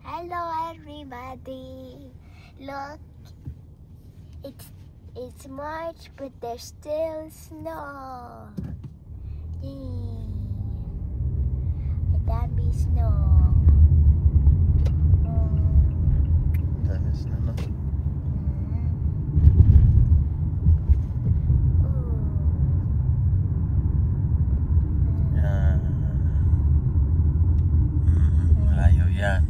Hello everybody. Look, it's March, but there's still snow. Yay! Madami snow. Dami snow, no? Yan. Malayo yan.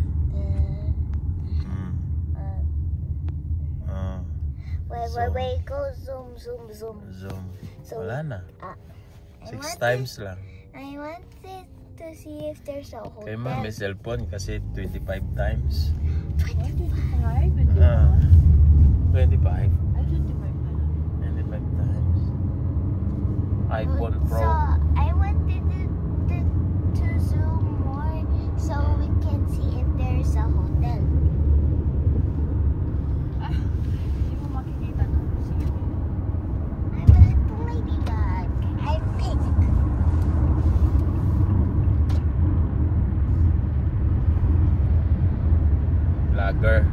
Wait, go zoom. Zoom. So, Wala na. I 6 times lang. I wanted to see if there's a hotel. Kay ma, may cellphone kasi 25 times. 25? 25? Ay, 25 pala. 25 times. iPhone Pro. So, I wanted to zoom more so we can see if there's a hotel. Hindi mo makikita na. Sige. I'm a little ladybug. I'm pink. Vlogger.